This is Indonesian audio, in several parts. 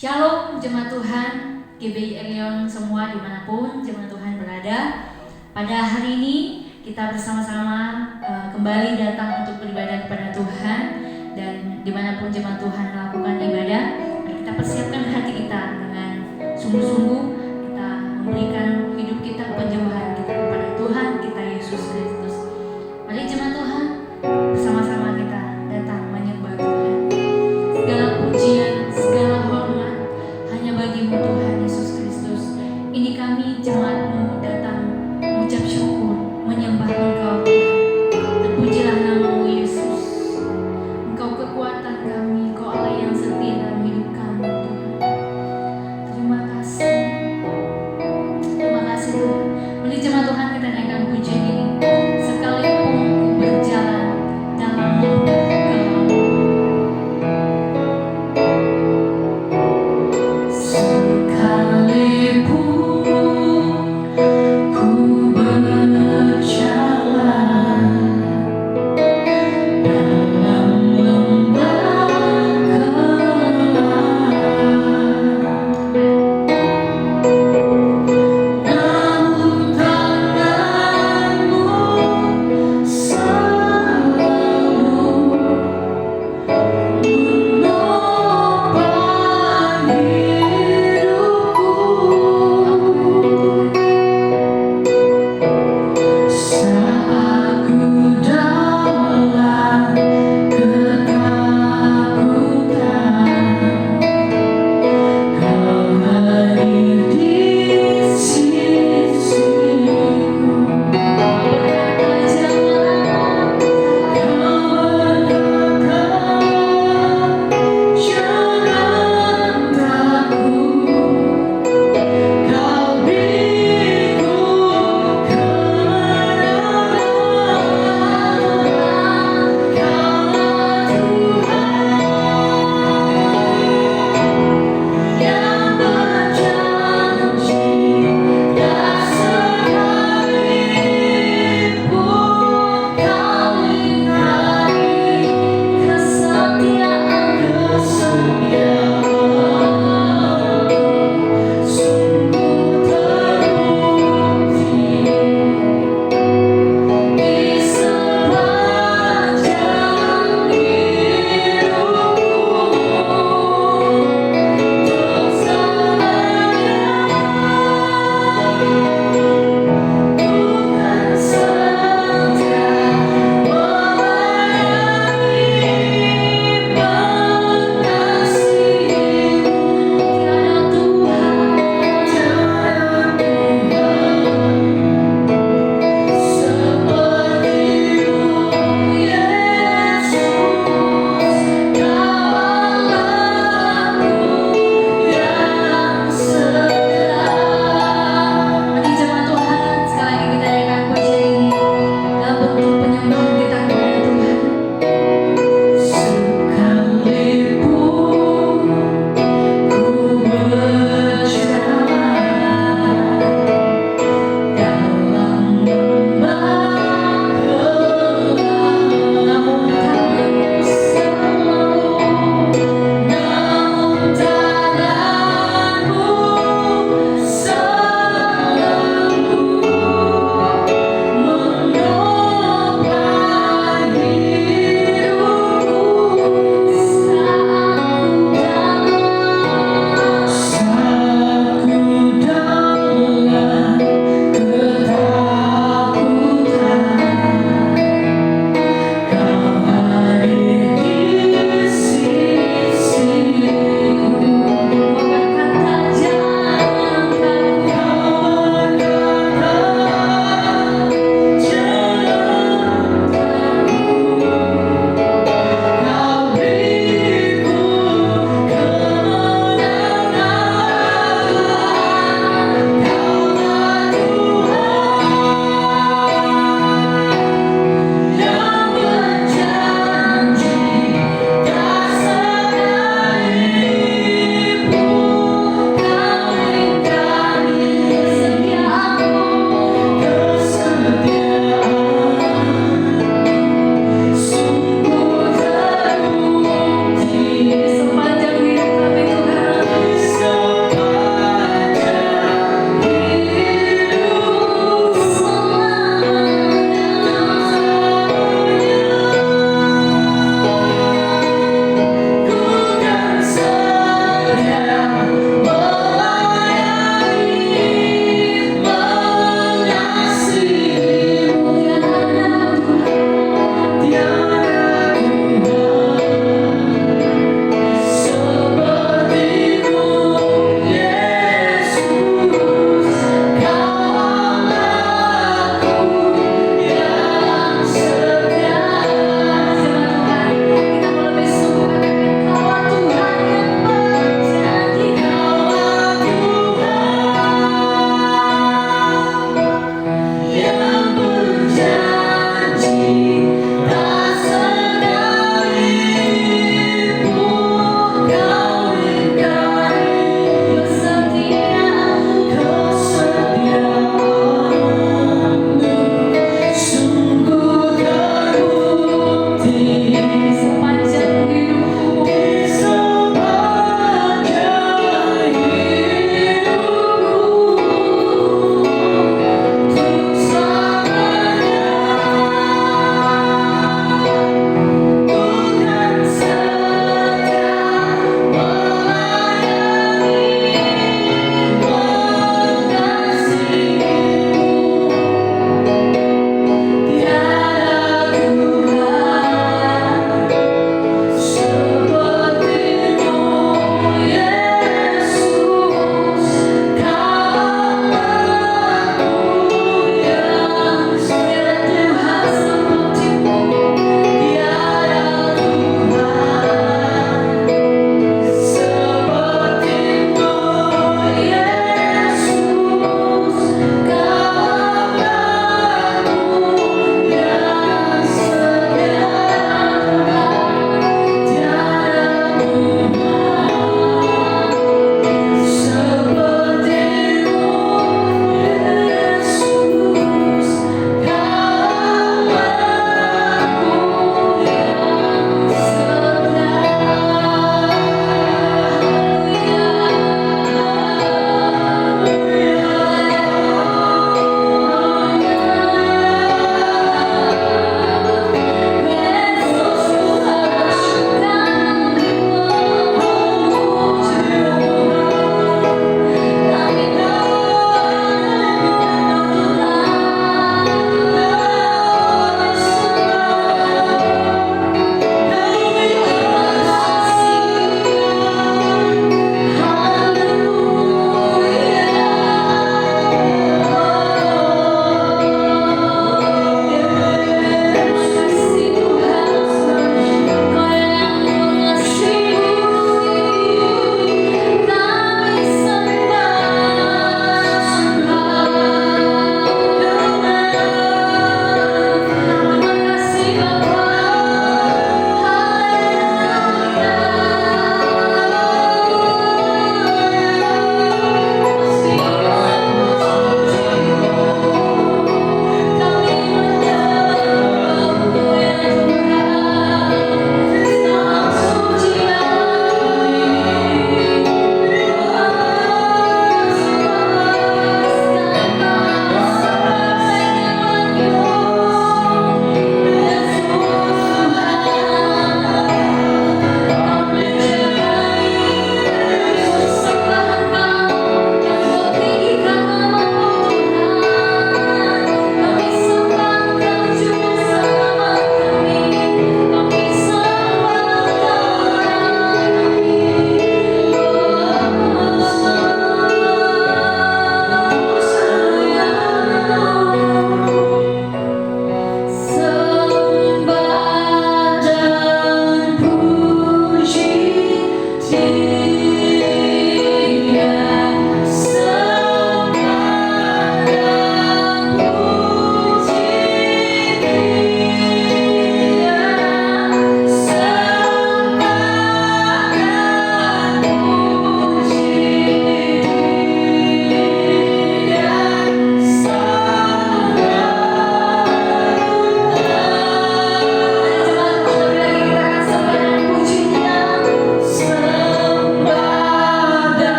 Shalom jemaat Tuhan, GBI Elion semua dimanapun jemaat Tuhan berada. Pada hari ini kita bersama-sama kembali datang untuk beribadah kepada Tuhan. Dan dimanapun jemaat Tuhan melakukan ibadah, mari kita persiapkan hati kita dengan sungguh-sungguh. Kita memberikan hidup kita, penjauhan kita kepada Tuhan kita Yesus Kristus. Mari jemaat Tuhan, bersama-sama kita datang menyembah Tuhan. Segala pujian, segala hormat hanya bagimu Tuhan Yesus Kristus. Ini kami jemaat-Mu datang mengucap syukur, menyembah Engkau Tuhan. Terpujilah nama-Mu Yesus. Engkau kekuatan kami, Engkau Allah yang setia dalam hidup kami Tuhan. Terima kasih.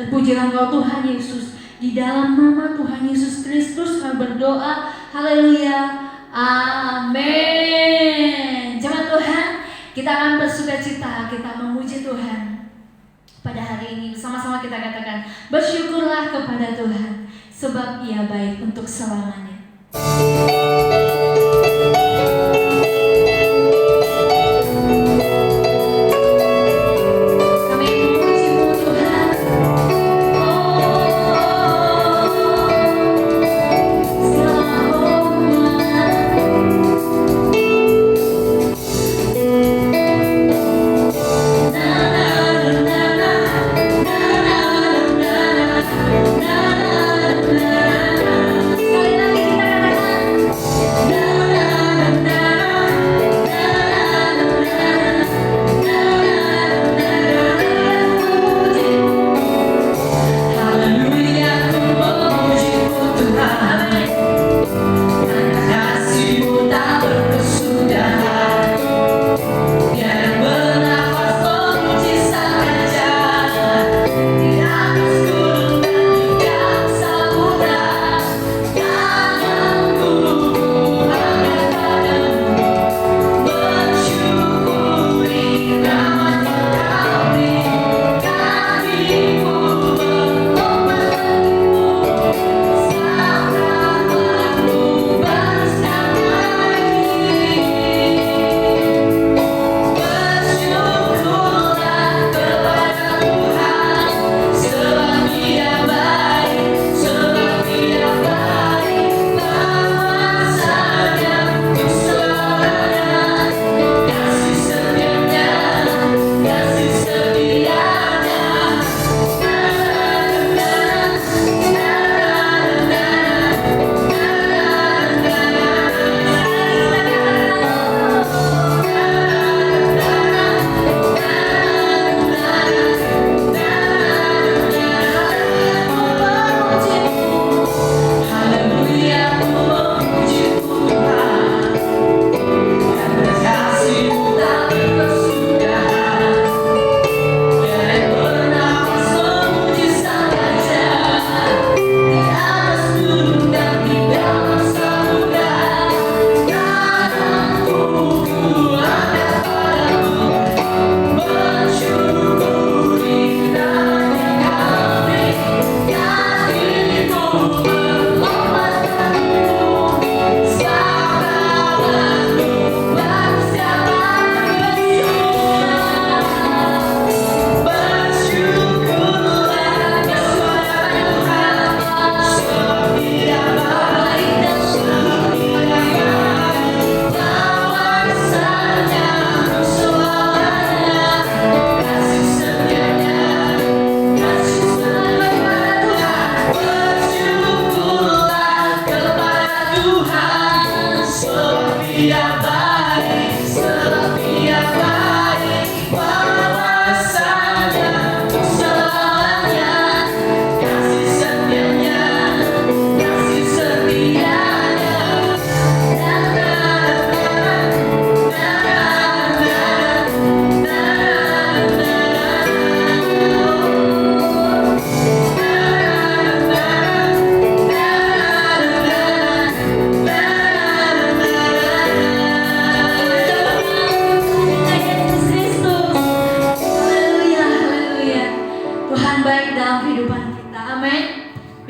dan pujilah Engkau Tuhan Yesus. Di dalam nama Tuhan Yesus Kristus kami berdoa. Haleluya. Amin. Jemaat Tuhan, kita akan bersukacita, kita memuji Tuhan pada hari ini. Bersama-sama kita katakan, bersyukurlah kepada Tuhan, sebab Ia baik untuk selamanya.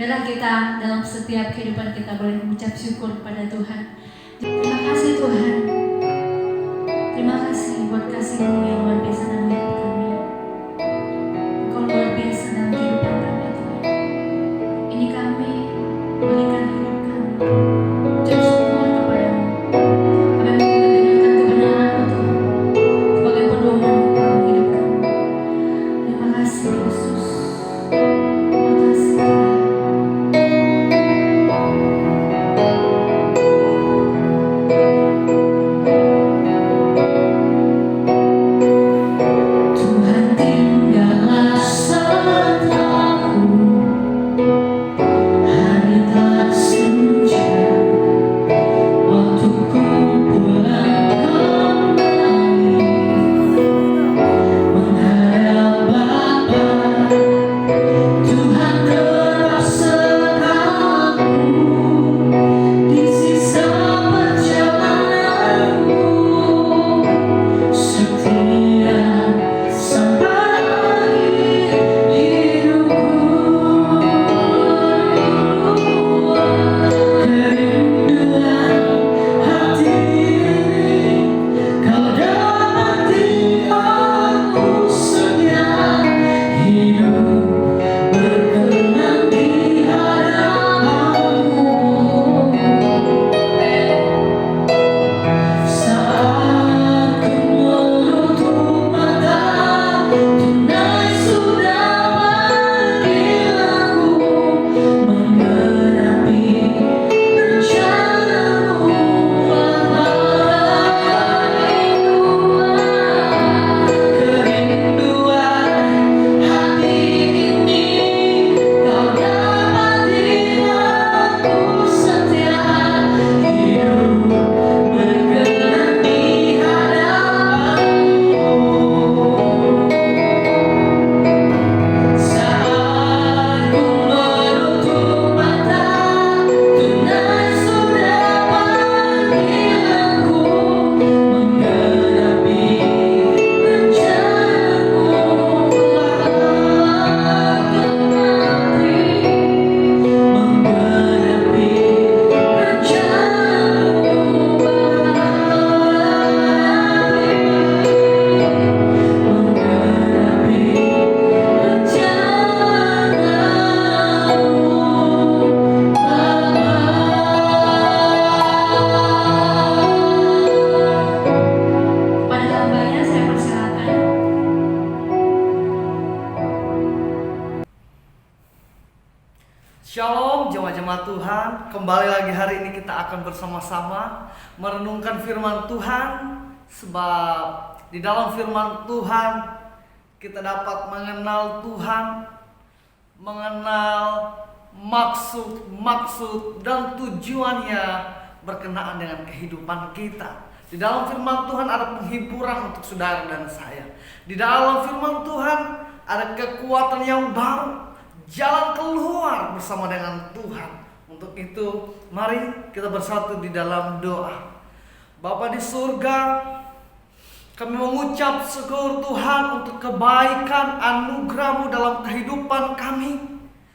Biarlah kita dalam setiap kehidupan kita boleh mengucap syukur kepada Tuhan. Terima kasih Tuhan. Terima kasih buat kasih-Mu yang luar biasa dalam hidup kami. Engkau luar biasa dalam kehidupan kami Tuhan. Ini kami berikan hidup kami. Ucap syukur kepada-Mu. Kami mendengarkan kebenaran-Mu Tuhan. Sebagai pedoman dalam hidup kami. Terima kasih Yesus. Terima kasih Tuhan. Shalom jemaat-jemaat Tuhan, kembali lagi hari ini kita akan bersama-sama merenungkan firman Tuhan. Sebab di dalam firman Tuhan kita dapat mengenal Tuhan, mengenal maksud dan tujuannya berkenaan dengan kehidupan kita. Di dalam firman Tuhan ada penghiburan untuk saudara dan saya. Di dalam firman Tuhan ada kekuatan yang baru, jalan keluar bersama dengan Tuhan. Untuk itu mari kita bersatu di dalam doa. Bapa di surga, kami mengucap syukur Tuhan untuk kebaikan anugerah-Mu dalam kehidupan kami,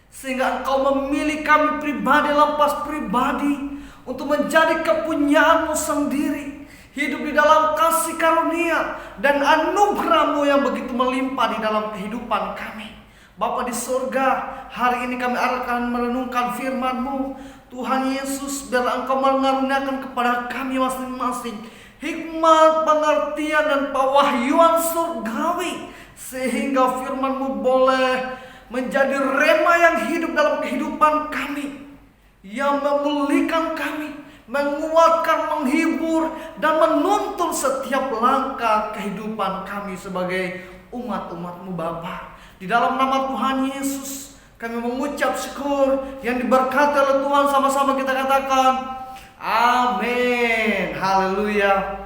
sehingga Engkau memilih kami pribadi lepas pribadi untuk menjadi kepunyaan-Mu sendiri, hidup di dalam kasih karunia dan anugerah-Mu yang begitu melimpah di dalam kehidupan kami. Bapa di surga, hari ini kami akan merenungkan firman-Mu. Tuhan Yesus, biarlah Engkau mengaruniakan kepada kami masing-masing hikmat, pengertian, dan pewahyuan surgawi, sehingga firman-Mu boleh menjadi rema yang hidup dalam kehidupan kami, yang memulihkan kami, menguatkan, menghibur, dan menuntun setiap langkah kehidupan kami sebagai umat-umat-Mu Bapa. Di dalam nama Tuhan Yesus kami mengucap syukur yang diberkati oleh Tuhan. Sama-sama kita katakan amin. Haleluya.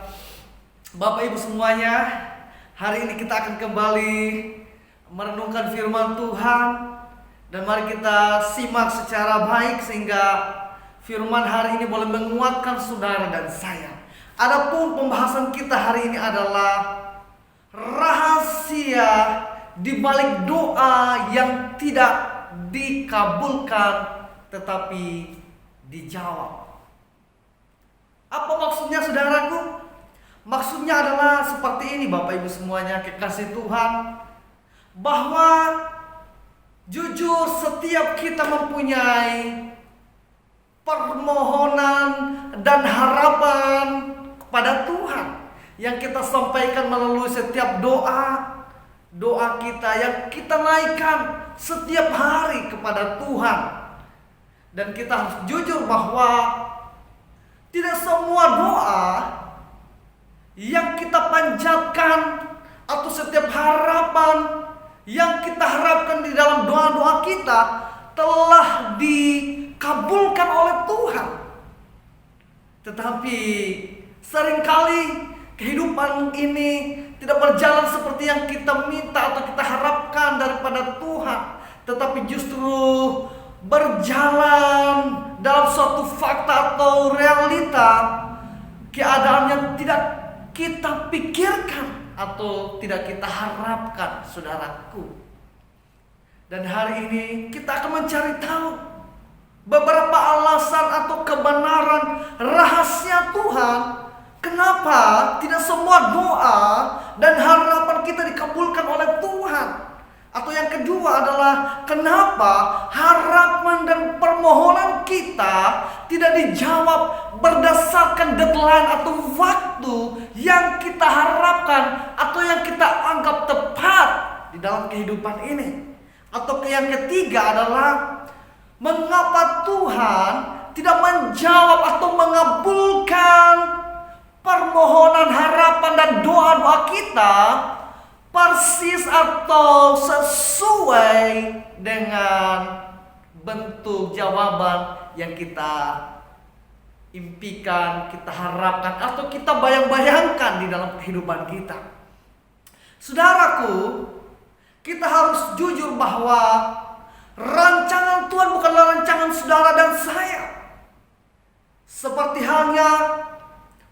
Bapak Ibu semuanya, hari ini kita akan kembali merenungkan firman Tuhan. Dan mari kita simak secara baik sehingga firman hari ini boleh menguatkan saudara dan saya. Adapun pembahasan kita hari ini adalah rahasia di balik doa yang tidak dikabulkan tetapi dijawab. Apa maksudnya saudaraku? Maksudnya adalah seperti ini Bapak Ibu semuanya, kekasih Tuhan, bahwa jujur setiap kita mempunyai permohonan dan harapan kepada Tuhan yang kita sampaikan melalui setiap doa kita yang kita naikkan setiap hari kepada Tuhan. Dan kita harus jujur bahwa tidak semua doa yang kita panjatkan atau setiap harapan yang kita harapkan di dalam doa-doa kita telah dikabulkan oleh Tuhan. Tetapi seringkali kehidupan ini tidak berjalan seperti yang kita minta atau kita harapkan daripada Tuhan, tetapi justru berjalan dalam suatu fakta atau realita keadaan yang tidak kita pikirkan atau tidak kita harapkan, saudaraku. Dan hari ini kita akan mencari tahu beberapa alasan atau kebenaran rahasia Tuhan, kenapa tidak semua doa dan harapan kita dikabulkan oleh Tuhan. Atau yang kedua adalah kenapa harapan dan permohonan kita tidak dijawab berdasarkan deadline atau waktu yang kita harapkan atau yang kita anggap tepat di dalam kehidupan ini. Atau yang ketiga adalah mengapa Tuhan tidak menjawab atau mengabulkan permohonan, harapan, dan doa-doa kita persis atau sesuai dengan bentuk jawaban yang kita impikan, kita harapkan, atau kita bayang-bayangkan di dalam kehidupan kita. Saudaraku, kita harus jujur bahwa rancangan Tuhan bukanlah rancangan saudara dan saya. Seperti halnya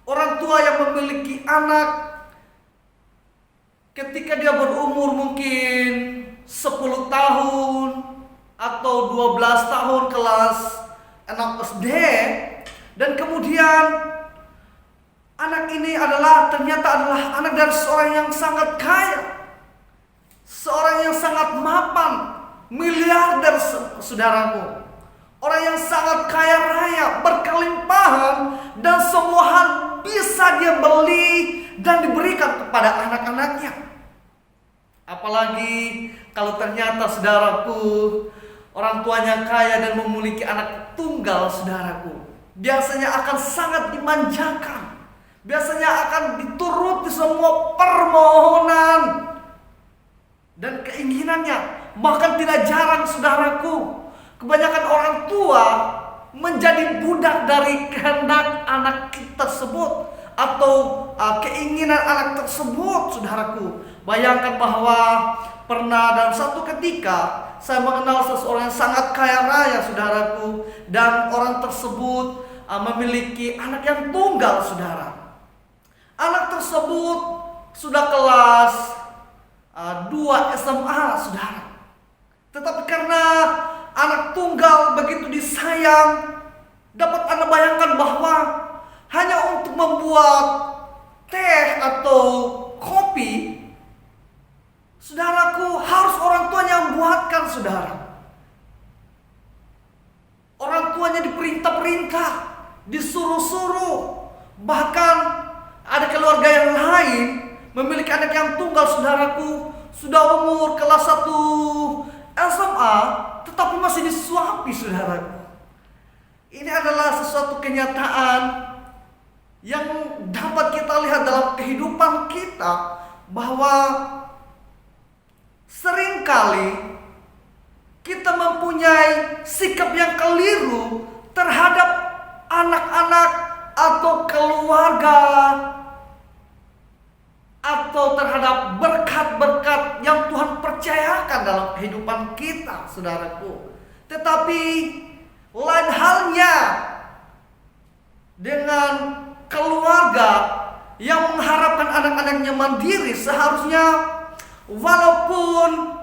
orang tua yang memiliki anak, ketika dia berumur mungkin 10 tahun atau 12 tahun kelas 6 SD, dan kemudian anak ini ternyata adalah anak dari seorang yang sangat kaya, seorang yang sangat mapan, miliarder saudaraku, orang yang sangat kaya raya, berkelimpahan, dan semua hal bisa dia beli dan diberikan kepada anak-anaknya. Apalagi kalau ternyata saudaraku, orang tuanya kaya dan memiliki anak tunggal, saudaraku, biasanya akan sangat dimanjakan. Biasanya akan dituruti semua permohonan dan keinginannya. Bahkan tidak jarang, saudaraku, kebanyakan orang tua menjadi budak dari kehendak anak tersebut atau keinginan anak tersebut, saudaraku. Bayangkan bahwa pernah dalam satu ketika saya mengenal seseorang yang sangat kaya raya, saudaraku, dan orang tersebut memiliki anak yang tunggal, saudara. Anak tersebut sudah kelas 2 SMA, saudara. Tetapi karena anak tunggal begitu disayang, dapat Anda bayangkan bahwa hanya untuk membuat teh atau kopi, saudaraku, harus orang tuanya yang buatkan, saudara. Orang tuanya diperintah-perintah, disuruh-suruh. Bahkan ada keluarga yang lain memiliki anak yang tunggal, saudaraku, sudah umur kelas 1 SMA, tetapi masih disuapi, saudaraku. Ini adalah sesuatu kenyataan yang dapat kita lihat dalam kehidupan kita, bahwa seringkali kita mempunyai sikap yang keliru terhadap anak-anak atau keluarga, atau terhadap berkat-berkat yang Tuhan percayakan dalam kehidupan kita, saudaraku. Tetapi lain halnya dengan keluarga yang mengharapkan anak-anaknya mandiri. Seharusnya walaupun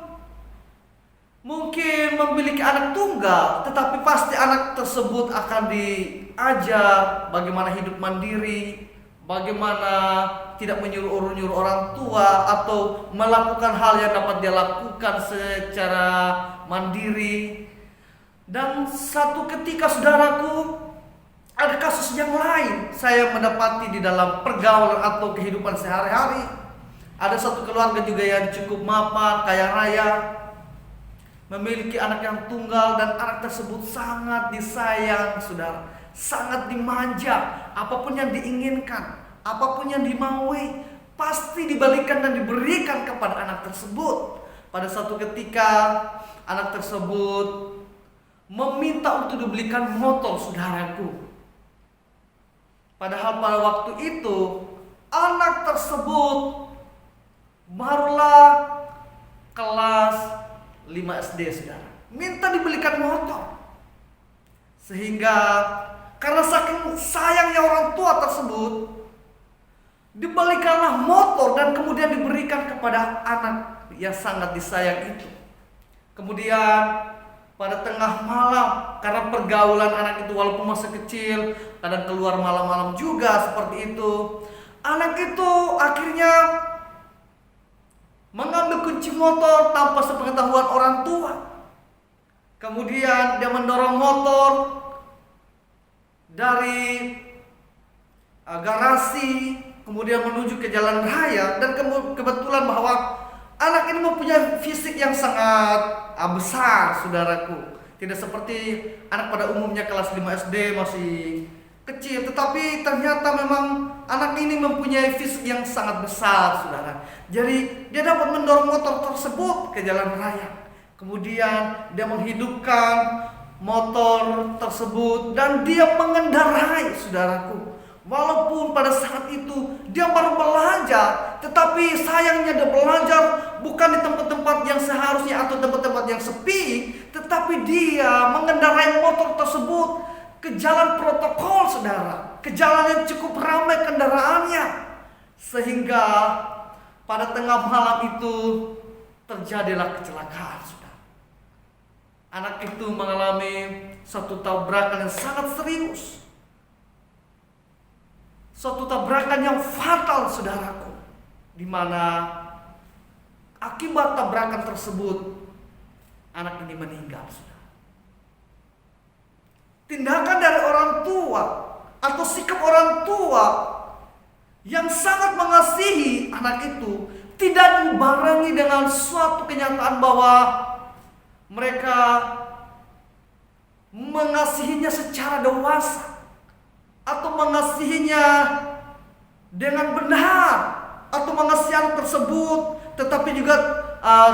mungkin memiliki anak tunggal, tetapi pasti anak tersebut akan diajar bagaimana hidup mandiri, bagaimana tidak menyuruh-nyuruh orang tua atau melakukan hal yang dapat dia lakukan secara mandiri. Dan satu ketika, saudaraku, ada kasus yang lain saya mendapati di dalam pergaulan atau kehidupan sehari-hari. Ada satu keluarga juga yang cukup mapan, kaya raya, memiliki anak yang tunggal, dan anak tersebut sangat disayang, saudara, sangat dimanja. Apapun yang diinginkan, apapun yang dimaui, pasti dibalikan dan diberikan kepada anak tersebut. Pada suatu ketika anak tersebut meminta untuk dibelikan motor, saudaraku. Padahal pada waktu itu anak tersebut barulah kelas 5 SD, saudara. Minta dibelikan motor. Sehingga karena saking sayangnya orang tua tersebut, dibelikanlah motor dan kemudian diberikan kepada anak yang sangat disayang itu. Kemudian pada tengah malam, karena pergaulan anak itu walaupun masih kecil, kadang keluar malam-malam juga seperti itu, anak itu akhirnya mengambil kunci motor tanpa sepengetahuan orang tua. Kemudian dia mendorong motor dari garasi, kemudian menuju ke jalan raya. Dan kebetulan bahwa anak ini mempunyai fisik yang sangat besar, saudaraku. Tidak seperti anak pada umumnya kelas 5 SD masih kecil, tetapi ternyata memang anak ini mempunyai fisik yang sangat besar, saudara. Jadi dia dapat mendorong motor tersebut ke jalan raya. Kemudian dia menghidupkan motor tersebut dan dia mengendarai, saudaraku. Walaupun pada saat itu dia baru belajar, tetapi sayangnya dia belajar bukan di tempat-tempat yang seharusnya atau tempat-tempat yang sepi, tetapi dia mengendarai motor tersebut ke jalan protokol, saudara, ke jalan yang cukup ramai kendaraannya. Sehingga pada tengah malam itu terjadilah kecelakaan, saudara. Anak itu mengalami satu tabrakan yang sangat serius, suatu tabrakan yang fatal, saudaraku, di mana akibat tabrakan tersebut anak ini meninggal, saudara. Tindakan dari orang tua atau sikap orang tua yang sangat mengasihi anak itu tidak dibarengi dengan suatu kenyataan bahwa mereka mengasihinya secara dewasa, atau mengasihinya dengan benar, atau mengasihi anak tersebut, tetapi juga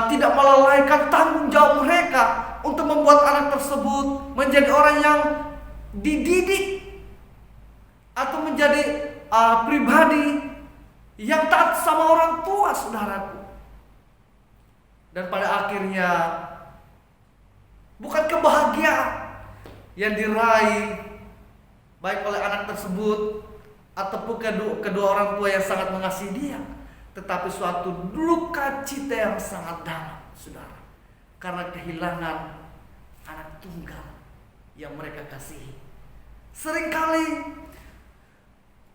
tidak melalaikan tanggung jawab mereka untuk membuat anak tersebut menjadi orang yang dididik, atau menjadi pribadi yang taat sama orang tua, saudaraku. Dan pada akhirnya bukan kebahagiaan yang diraih baik oleh anak tersebut ataupun kedua orang tua yang sangat mengasihi dia, tetapi suatu luka cita yang sangat dalam, saudara, karena kehilangan anak tunggal yang mereka kasihi. Seringkali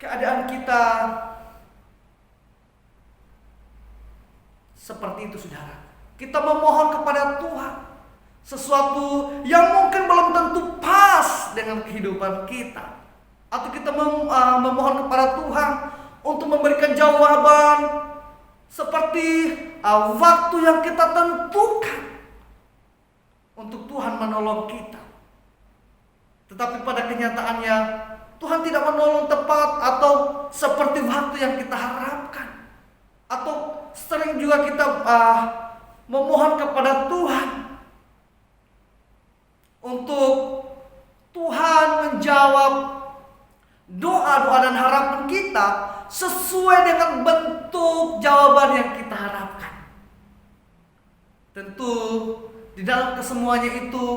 keadaan kita seperti itu, saudara. Kita memohon kepada Tuhan sesuatu yang mungkin belum tentu pas dengan kehidupan kita, atau kita memohon kepada Tuhan untuk memberikan jawaban seperti waktu yang kita tentukan untuk Tuhan menolong kita. Tetapi pada kenyataannya Tuhan tidak menolong tepat atau seperti waktu yang kita harapkan. Atau sering juga kita memohon kepada Tuhan untuk Tuhan menjawab doa-doa dan harapan kita sesuai dengan bentuk jawaban yang kita harapkan. Tentu di dalam kesemuanya itu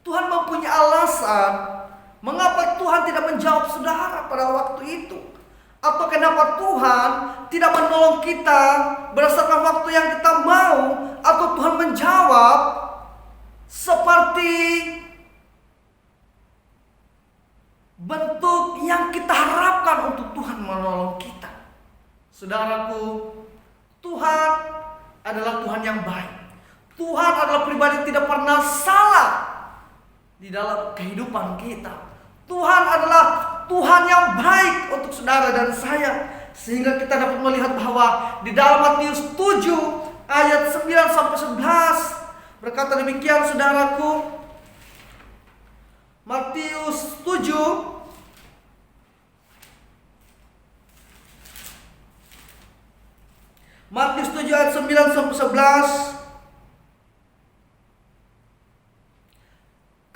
Tuhan mempunyai alasan mengapa Tuhan tidak menjawab saudara pada waktu itu, atau kenapa Tuhan tidak menolong kita berdasarkan waktu yang kita mau, atau Tuhan menjawab seperti bentuk yang kita harapkan untuk Tuhan menolong kita. Saudaraku, Tuhan adalah Tuhan yang baik. Tuhan adalah pribadi yang tidak pernah salah di dalam kehidupan kita. Tuhan adalah Tuhan yang baik untuk saudara dan saya, sehingga kita dapat melihat bahwa di dalam Matius 7 ayat 9 sampai 11 berkata demikian, saudaraku. Matius 7 ayat 9 sampai 11.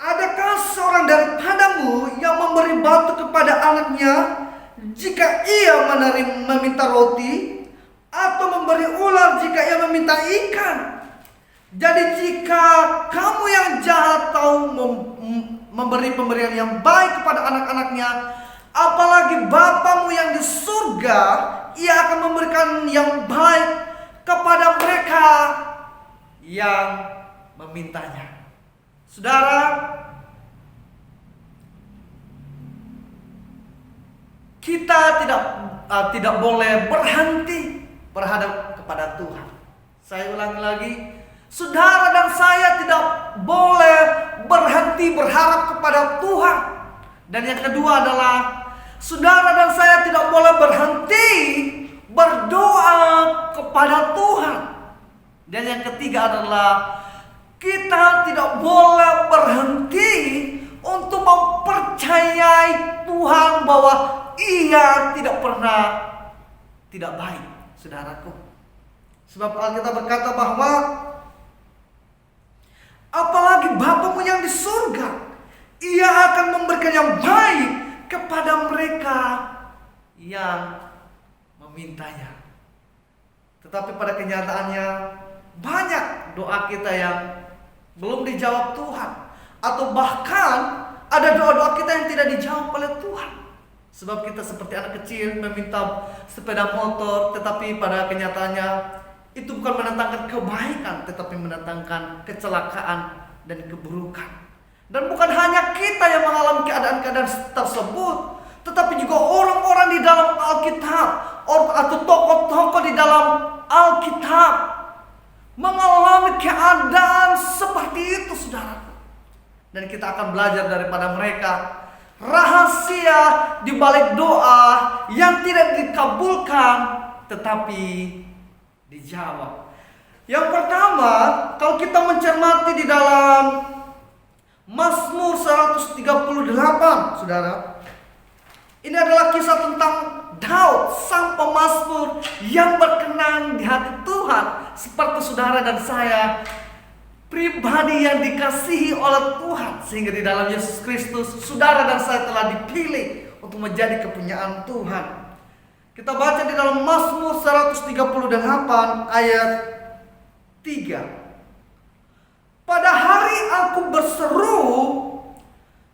Adakah seorang daripadamu yang memberi batu kepada anaknya jika ia meminta roti, atau memberi ular jika ia meminta ikan? Jadi jika kamu yang jahat tahu memberi pemberian yang baik kepada anak-anaknya, apalagi Bapamu yang di surga, ia akan memberikan yang baik kepada mereka yang memintanya. Saudara, kita tidak boleh berhenti berhadap kepada Tuhan. Saya ulangi lagi, saudara dan saya tidak boleh berhenti berharap kepada Tuhan. Dan yang kedua adalah, saudara dan saya tidak boleh berhenti berdoa kepada Tuhan. Dan yang ketiga adalah, kita tidak boleh berhenti untuk mempercayai Tuhan bahwa Ia tidak pernah tidak baik, saudaraku. Sebab Alkitab berkata bahwa apalagi Bapamu yang di surga, Ia akan memberikan yang baik kepada mereka yang memintanya. Tetapi pada kenyataannya banyak doa kita yang belum dijawab Tuhan, atau bahkan ada doa-doa kita yang tidak dijawab oleh Tuhan. Sebab kita seperti anak kecil meminta sepeda motor, tetapi pada kenyataannya itu bukan mendatangkan kebaikan, tetapi mendatangkan kecelakaan dan keburukan. Dan bukan hanya kita yang mengalami keadaan-keadaan tersebut, tetapi juga orang-orang di dalam Alkitab atau tokoh-tokoh di dalam Alkitab mengalami keadaan seperti itu, saudara. Dan kita akan belajar daripada mereka rahasia di balik doa yang tidak dikabulkan tetapi dijawab. Yang pertama, kalau kita mencermati di dalam Mazmur saudara, ini adalah kisah tentang Daud, sang pemazmur yang berkenan di hati Tuhan, seperti saudara dan saya, pribadi yang dikasihi oleh Tuhan, sehingga di dalam Yesus Kristus saudara dan saya telah dipilih untuk menjadi kepunyaan Tuhan. Kita baca di dalam Mazmur 138 ayat 3. Pada hari aku berseru,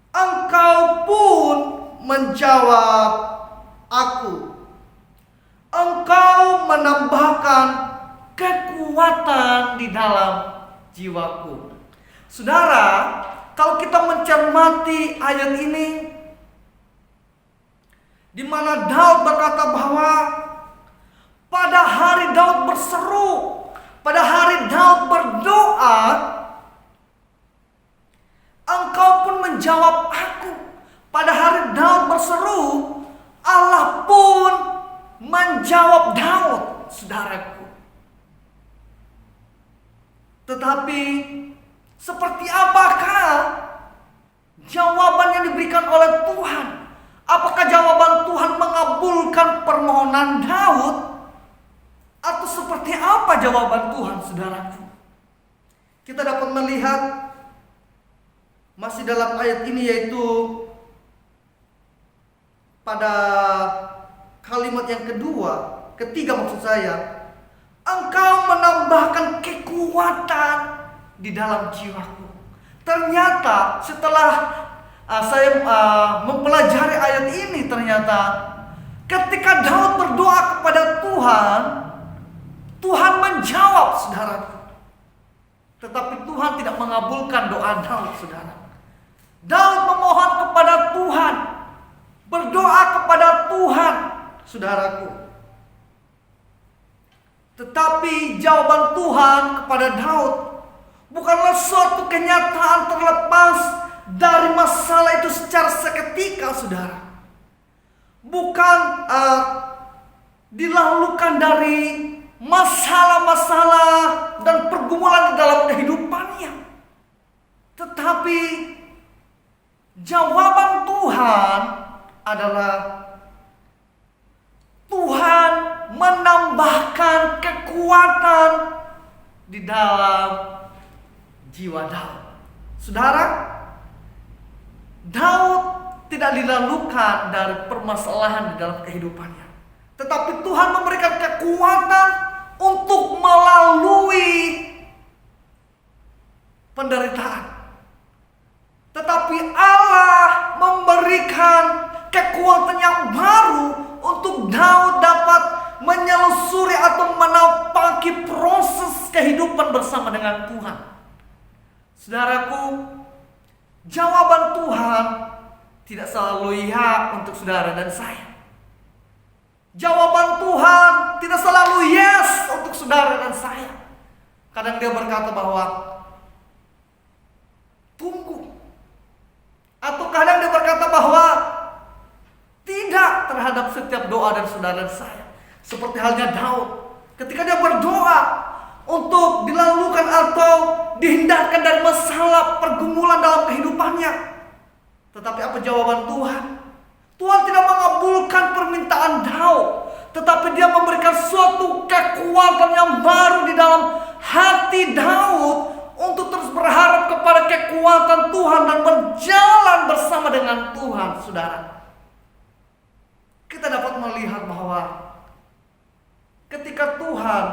Engkau pun menjawab aku. Engkau menambahkan kekuatan di dalam jiwaku. Saudara, kalau kita mencermati ayat ini, di mana Daud berkata bahwa pada hari Daud berseru, pada hari Daud berdoa, Engkau pun menjawab aku. Pada hari Daud berseru, Allah pun menjawab Daud, saudaraku. Tetapi seperti apakah jawaban yang diberikan oleh Tuhan? Apakah jawaban Tuhan mengabulkan permohonan Daud? Atau seperti apa jawaban Tuhan, saudaraku? Kita dapat melihat masih dalam ayat ini, yaitu pada kalimat yang ketiga maksud saya, Engkau menambahkan kekuatan di dalam jiwaku. Ternyata setelah saya mempelajari ayat ini, ternyata ketika Daud berdoa kepada Tuhan, Tuhan menjawab, saudaraku. Tetapi Tuhan tidak mengabulkan doa Daud, saudara. Daud memohon kepada Tuhan, berdoa kepada Tuhan, saudaraku. Tetapi jawaban Tuhan kepada Daud bukanlah suatu kenyataan terlepas dari masalah itu secara seketika, saudara. Bukan dilalukan dari masalah-masalah dan pergumulan di dalam kehidupannya. Tetapi jawaban Tuhan adalah Tuhan menambahkan kekuatan di dalam jiwa Daud. Saudara, Daud tidak dilalukan dari permasalahan di dalam kehidupannya, tetapi Tuhan memberikan kekuatan untuk melalui penderitaan. Tetapi Allah memberikan kekuatan yang baru untuk Daud dapat menyelusuri atau menapaki proses kehidupan bersama dengan Tuhan. Saudaraku, jawaban Tuhan tidak selalu ya untuk saudara dan saya. Jawaban Tuhan tidak selalu yes untuk saudara dan saya. Kadang dia berkata bahwa tunggu. Atau kadang dia berkata bahwa tidak terhadap setiap doa dari saudara dan saya. Seperti halnya Daud, ketika dia berdoa untuk dilalukan atau dihindarkan dari masalah pergumulan dalam kehidupannya. Tetapi apa jawaban Tuhan? Tuhan tidak mengabulkan permintaan Daud, tetapi dia memberikan suatu kekuatan yang baru di dalam hati Daud untuk terus berharap kepada kekuatan Tuhan dan berjalan bersama dengan Tuhan, saudara. Kita dapat melihat bahwa ketika Tuhan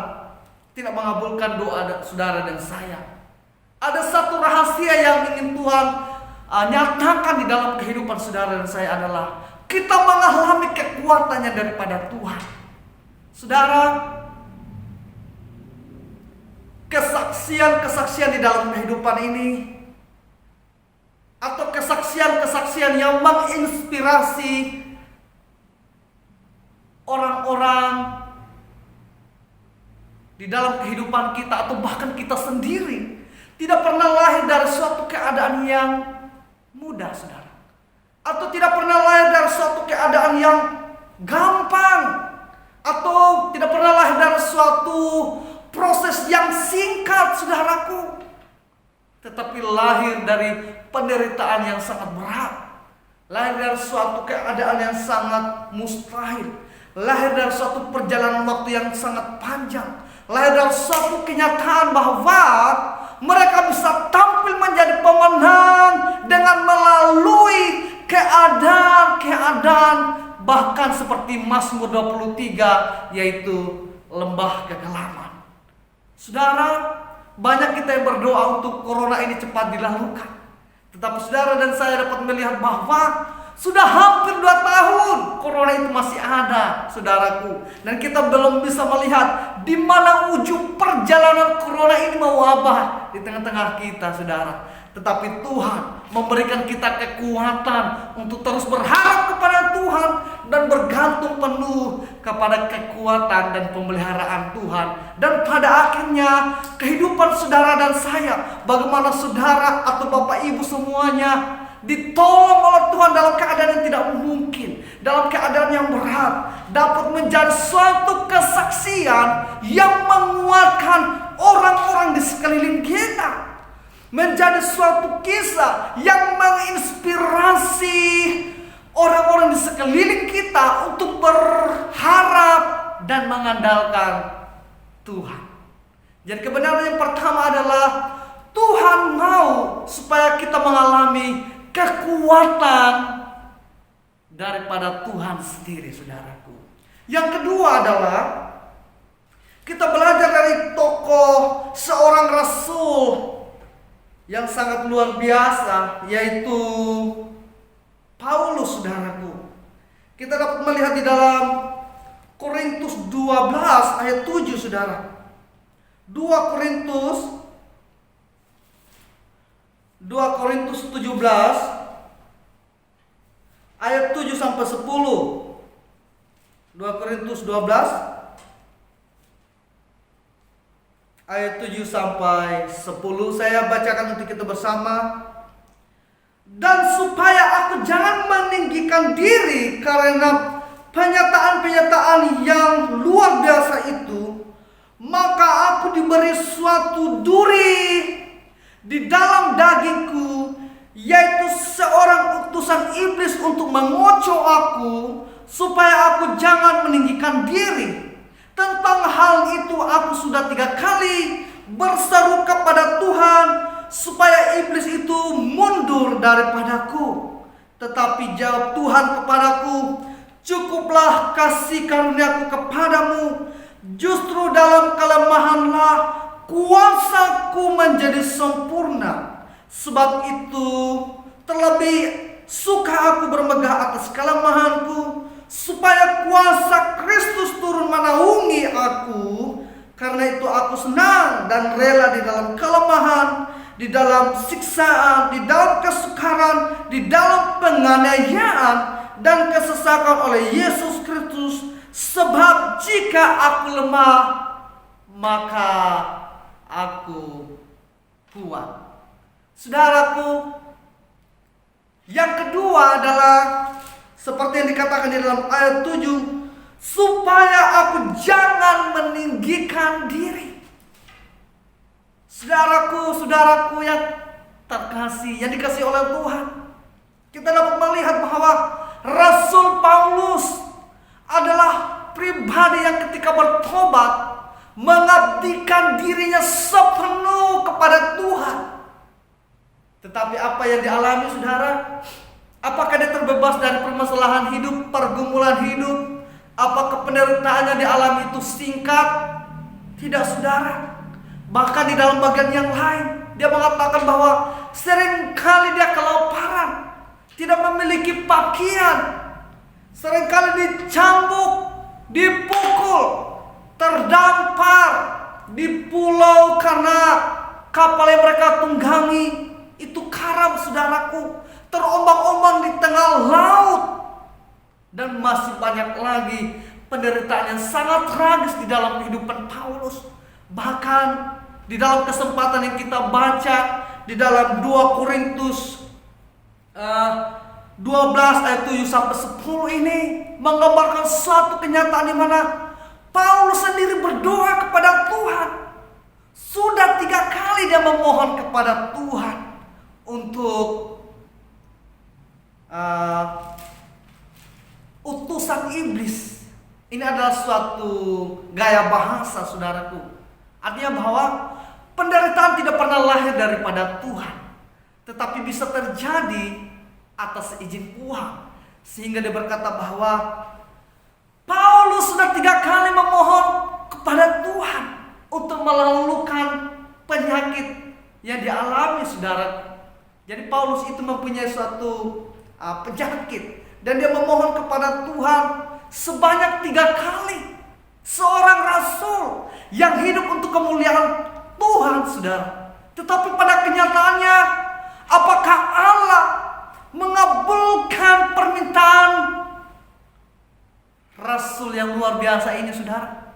tidak mengabulkan doa saudara dan saya, ada satu rahasia yang ingin Tuhan nyatakan di dalam kehidupan saudara dan saya adalah kita mengalami kekuatannya daripada Tuhan. Saudara, kesaksian-kesaksian di dalam kehidupan ini atau kesaksian-kesaksian yang menginspirasi orang-orang di dalam kehidupan kita atau bahkan kita sendiri tidak pernah lahir dari suatu keadaan yang mudah, saudara, atau tidak pernah lahir dari suatu keadaan yang gampang, atau tidak pernah lahir dari suatu proses yang singkat, saudaraku, tetapi lahir dari penderitaan yang sangat berat, lahir dari suatu keadaan yang sangat mustahil, lahir dari suatu perjalanan waktu yang sangat panjang, lahir dari suatu kenyataan bahwa mereka bisa tampil menjadi pemenang dengan melalui keadaan-keadaan bahkan seperti Mazmur 23, yaitu lembah kekelaman. Saudara, banyak kita yang berdoa untuk corona ini cepat dilalukan. Tetapi saudara dan saya dapat melihat bahwa sudah hampir 2 tahun corona itu masih ada, saudaraku. Dan kita belum bisa melihat di mana ujung perjalanan corona ini mewabah di tengah-tengah kita, saudara. Tetapi Tuhan memberikan kita kekuatan untuk terus berharap kepada Tuhan dan bergantung penuh kepada kekuatan dan pemeliharaan Tuhan. Dan pada akhirnya kehidupan saudara dan saya, bagaimana saudara atau Bapak Ibu semuanya ditolong oleh Tuhan dalam keadaan yang tidak mungkin, dalam keadaan yang berat, dapat menjadi suatu kesaksian yang menguatkan orang-orang di sekeliling kita, menjadi suatu kisah yang menginspirasi orang-orang di sekeliling kita untuk berharap dan mengandalkan Tuhan. Jadi kebenaran yang pertama adalah Tuhan mau supaya kita mengalami kekuatan daripada Tuhan sendiri, saudaraku. Yang kedua adalah kita belajar dari tokoh seorang rasul yang sangat luar biasa, yaitu Paulus, saudaraku. Kita dapat melihat di dalam Korintus 12 ayat 7, saudara. 2 Korintus 17 ayat 7 sampai 10. 2 Korintus 12 ayat 7 sampai 10. Saya bacakan untuk kita bersama. Dan supaya aku jangan meninggikan diri karena penyataan-penyataan yang luar biasa itu, maka aku diberi suatu duri di dalam dagingku, yaitu seorang utusan iblis untuk mengocoh aku, supaya aku jangan meninggikan diri. Tentang hal itu aku sudah 3 kali berseru kepada Tuhan supaya iblis itu mundur daripadaku. Tetapi jawab Tuhan kepadaku, cukuplah kasih karuniaku kepadamu, justru dalam kelemahanlah kuasaku menjadi sempurna. Sebab itu terlebih suka aku bermegah atas kelemahanku, supaya kuasa Kristus turun menaungi aku. Karena itu aku senang dan rela di dalam kelemahan, di dalam siksaan, di dalam kesukaran, di dalam penganiayaan dan kesesakan oleh Yesus Kristus. Sebab jika aku lemah, maka aku kuat. Saudaraku, yang kedua adalah seperti yang dikatakan di dalam ayat 7, supaya aku jangan meninggikan diri. Saudaraku yang terkasih, yang dikasihi oleh Tuhan, kita dapat melihat bahwa Rasul Paulus adalah pribadi yang ketika bertobat mengabdikan dirinya sepenuh kepada Tuhan. Tetapi apa yang dialami, saudara? Apakah dia terbebas dari permasalahan hidup, pergumulan hidup? Apakah penderitaannya dialami itu singkat? Tidak, saudara. Bahkan di dalam bagian yang lain, dia mengatakan bahwa seringkali dia kelaparan, tidak memiliki pakaian, seringkali dicambuk, dipukul, terdampar di pulau karena kapal yang mereka tunggangi itu karam, saudaraku, terombang-ombang di tengah laut. Dan masih banyak lagi penderitaan yang sangat tragis di dalam kehidupan Paulus. Bahkan di dalam kesempatan yang kita baca di dalam 2 Korintus 12 ayat 7 sampai 10 ini menggambarkan suatu kenyataan di mana Paulus sendiri berdoa kepada Tuhan. Sudah 3 kali dia memohon kepada Tuhan untuk adalah suatu gaya bahasa, saudaraku. Artinya bahwa penderitaan tidak pernah lahir daripada Tuhan, tetapi bisa terjadi atas izin Tuhan. Sehingga dia berkata bahwa Paulus sudah 3 kali memohon kepada Tuhan untuk melalukan penyakit yang dialami, saudara. Jadi Paulus itu mempunyai suatu penyakit, dan dia memohon kepada Tuhan sebanyak 3 kali. Seorang rasul yang hidup untuk kemuliaan Tuhan, saudara. Tetapi pada kenyataannya, apakah Allah mengabulkan permintaan rasul yang luar biasa ini, saudara?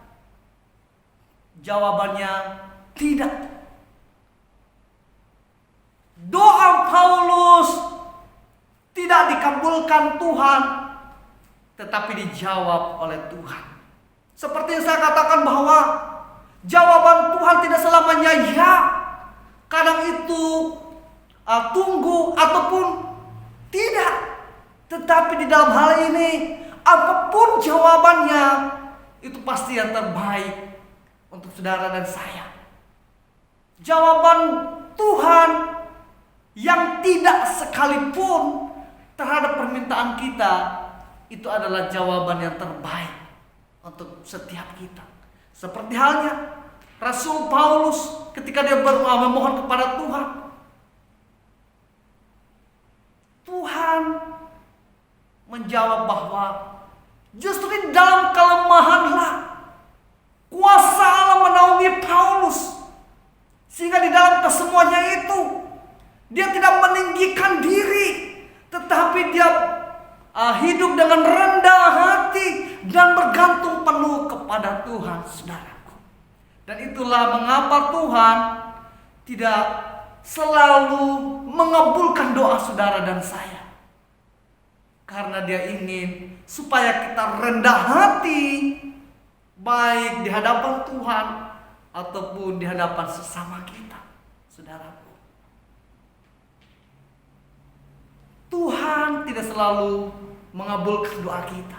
Jawabannya tidak. Doa Paulus tidak dikabulkan Tuhan, tetapi dijawab oleh Tuhan. Seperti yang saya katakan bahwa jawaban Tuhan tidak selamanya ya. Kadang itu tunggu ataupun tidak. Tetapi di dalam hal ini, apapun jawabannya, itu pasti yang terbaik untuk saudara dan saya. Jawaban Tuhan yang tidak sekalipun terhadap permintaan kita, itu adalah jawaban yang terbaik untuk setiap kita. Seperti halnya Rasul Paulus ketika dia memohon kepada Tuhan, Tuhan menjawab bahwa justru di dalam kelemahanlah kuasa Allah menaungi Paulus. Sehingga di dalam kesemuanya itu, dia tidak meninggikan diri, tetapi dia hidup dengan rendah hati dan bergantung penuh kepada Tuhan, saudaraku. Dan itulah mengapa Tuhan tidak selalu mengabulkan doa saudara dan saya. Karena dia ingin supaya kita rendah hati, baik di hadapan Tuhan ataupun di hadapan sesama kita, saudaraku. Tuhan tidak selalu mengabulkan doa kita,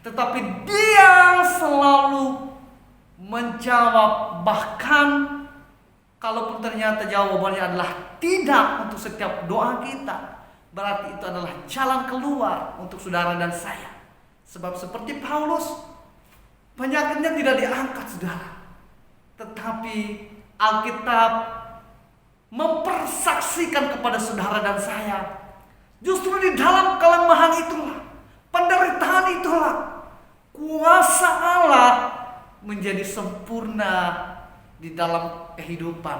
tetapi Dia selalu menjawab. Bahkan kalaupun ternyata jawabannya adalah tidak untuk setiap doa kita, berarti itu adalah jalan keluar untuk saudara dan saya. Sebab seperti Paulus, penyakitnya tidak diangkat, saudara, tetapi Alkitab mempersaksikan kepada saudara dan saya, justru di dalam kelemahan itulah, penderitaan itulah, kuasa Allah menjadi sempurna di dalam kehidupan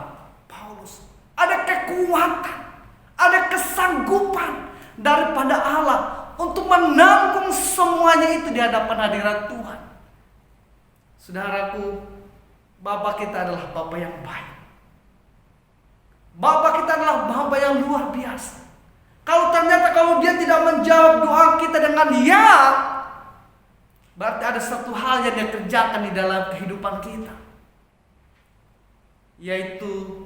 Paulus. Ada kekuatan, ada kesanggupan daripada Allah untuk menanggung semuanya itu di hadapan hadirat Tuhan. Saudaraku, Bapa kita adalah Bapa yang baik. Bapa kita adalah Bapa yang luar biasa. Kalau ternyata Dia tidak menjawab doa kita dengan ya, berarti ada satu hal yang Dia kerjakan di dalam kehidupan kita, yaitu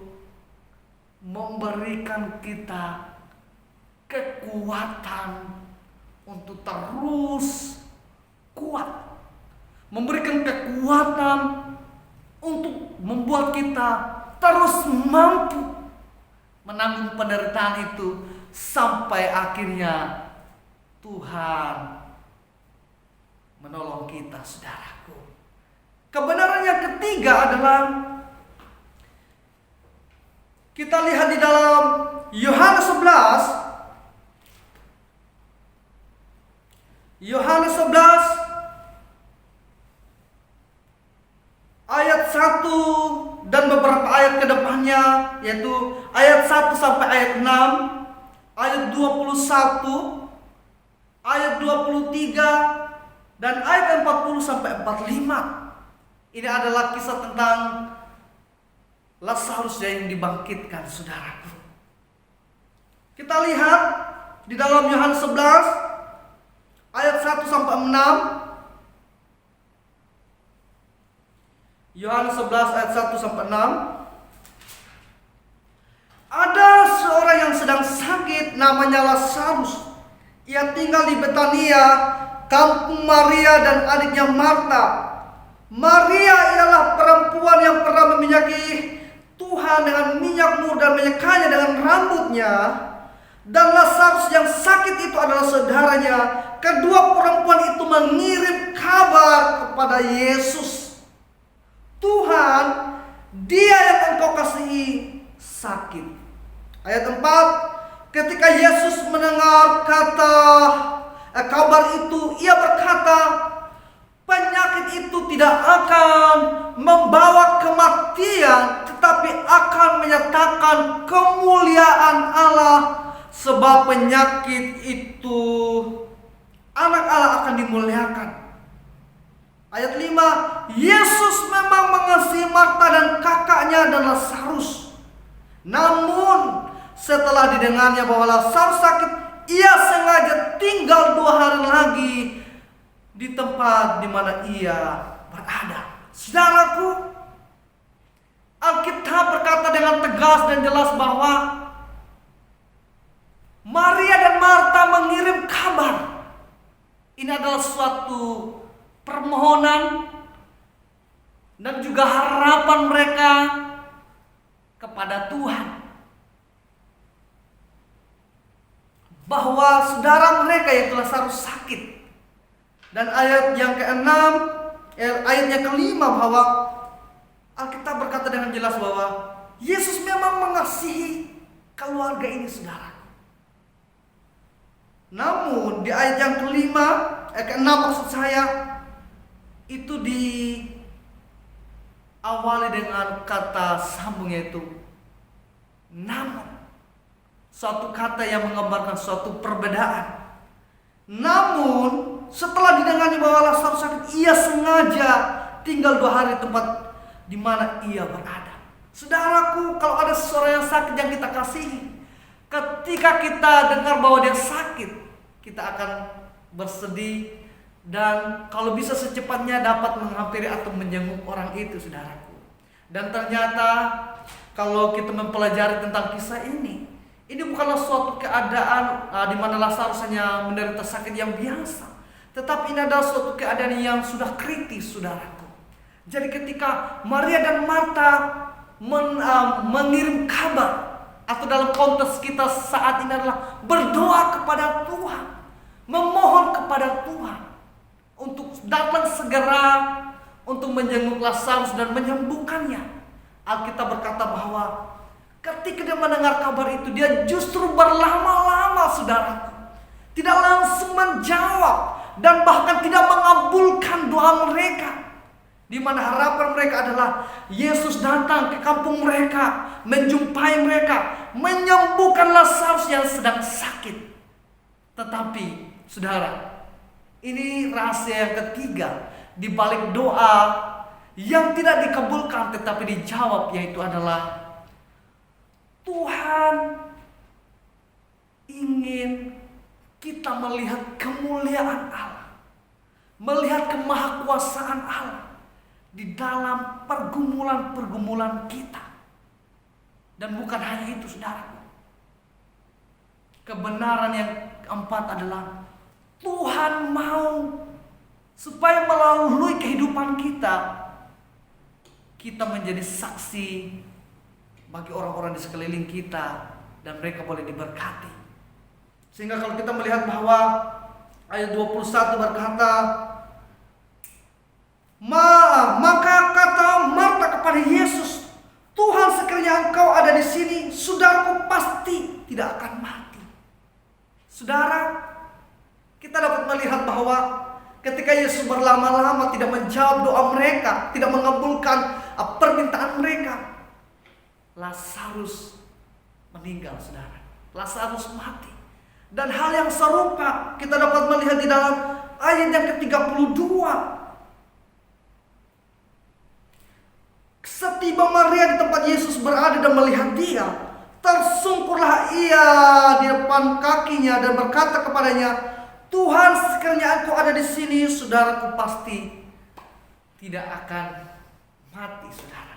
memberikan kita kekuatan untuk terus kuat, memberikan kekuatan untuk membuat kita terus mampu menanggung penderitaan itu sampai akhirnya Tuhan menolong kita, saudaraku. Kebenaran yang ketiga adalah kita lihat di dalam Yohanes 11. Yohanes 11 ayat 1 dan beberapa ayat ke depannya, yaitu ayat 1 sampai ayat 6, ayat 21, ayat 23, dan ayat 40 sampai 45. Ini adalah kisah tentang Lazarus yang dibangkitkan, saudaraku. Kita lihat di dalam Yohanes 11 ayat 1 sampai 6. Yohanes 11 ayat 1 sampai 6. Ada seorang yang sedang sakit namanya Lazarus. Ia tinggal di Betania, kampung Maria dan adiknya Marta. Maria ialah perempuan yang pernah meminyaki Tuhan dengan minyak mur dan menyekanya dengan rambutnya. Dan Lazarus yang sakit itu adalah saudaranya. Kedua perempuan itu mengirim kabar kepada Yesus. Tuhan, dia yang engkau kasihi sakit. Ayat 4, ketika Yesus mendengar kabar itu, ia berkata, penyakit itu tidak akan membawa kematian, tetapi akan menyatakan kemuliaan Allah. Sebab penyakit itu anak Allah akan dimuliakan. Ayat 5, Yesus memang mengasihi Marta dan kakaknya dan Lazarus. Namun setelah didengarnya bahwa Lazarus sakit, ia sengaja tinggal 2 hari lagi di tempat di mana ia berada. Saudaraku, Alkitab berkata dengan tegas dan jelas bahwa Maria dan Marta mengirim kabar. Ini adalah suatu permohonan dan juga harapan mereka kepada Tuhan, bahwa saudara mereka yang Lazarus sakit. Dan ayat yang ke-6, ayatnya ke-5 bahwa Alkitab berkata dengan jelas bahwa Yesus memang mengasihi keluarga ini, saudara. Namun di ayat yang ke-5, ke-6 maksud saya, itu diawali dengan kata sambung, yaitu namun. Suatu kata yang menggambarkan suatu perbedaan. Namun setelah didengarnya bahwa Lazarus sakit, ia sengaja tinggal 2 hari di tempat di mana ia berada. Saudaraku, kalau ada seseorang yang sakit yang kita kasihi, ketika kita dengar bahwa dia sakit, kita akan bersedih dan kalau bisa secepatnya dapat menghampiri atau menjenguk orang itu, saudaraku. Dan ternyata kalau kita mempelajari tentang kisah ini bukanlah suatu keadaan di mana Lazarus hanya menderita sakit yang biasa, tetapi ini adalah suatu keadaan yang sudah kritis, saudaraku. Jadi ketika Maria dan Marta mengirim kabar, atau dalam konteks kita saat ini adalah berdoa kepada Tuhan, memohon kepada Tuhan untuk datang segera untuk menjenguk Lazarus dan menyembuhkannya. Alkitab berkata bahwa ketika dia mendengar kabar itu, dia justru berlama-lama, saudara, tidak langsung menjawab dan bahkan tidak mengabulkan doa mereka, di mana harapan mereka adalah Yesus datang ke kampung mereka, menjumpai mereka, menyembuhkan Lazarus yang sedang sakit. Tetapi saudara, ini rahasia yang ketiga di balik doa yang tidak dikabulkan tetapi dijawab, yaitu adalah Tuhan ingin kita melihat kemuliaan Allah, melihat kemahakuasaan Allah di dalam pergumulan-pergumulan kita. Dan bukan hanya itu, saudara. Kebenaran yang keempat adalah Tuhan mau supaya melalui kehidupan kita menjadi saksi bagi orang-orang di sekeliling kita dan mereka boleh diberkati. Sehingga kalau kita melihat bahwa ayat 21 berkata, maka kata Marta kepada Yesus, Tuhan, sekiranya engkau ada di sini, saudaraku pasti tidak akan mati. Saudara, kita dapat melihat bahwa ketika Yesus berlama-lama tidak menjawab doa mereka, tidak mengabulkan permintaan mereka, Lazarus meninggal, saudara. Lazarus mati. Dan hal yang serupa kita dapat melihat di dalam ayat yang ke-32. Setiba Maria di tempat Yesus berada dan melihat dia, tersungkurlah ia di depan kakinya dan berkata kepadanya, Tuhan, sekiranya engkau ada di sini, saudaraku pasti tidak akan mati, saudara.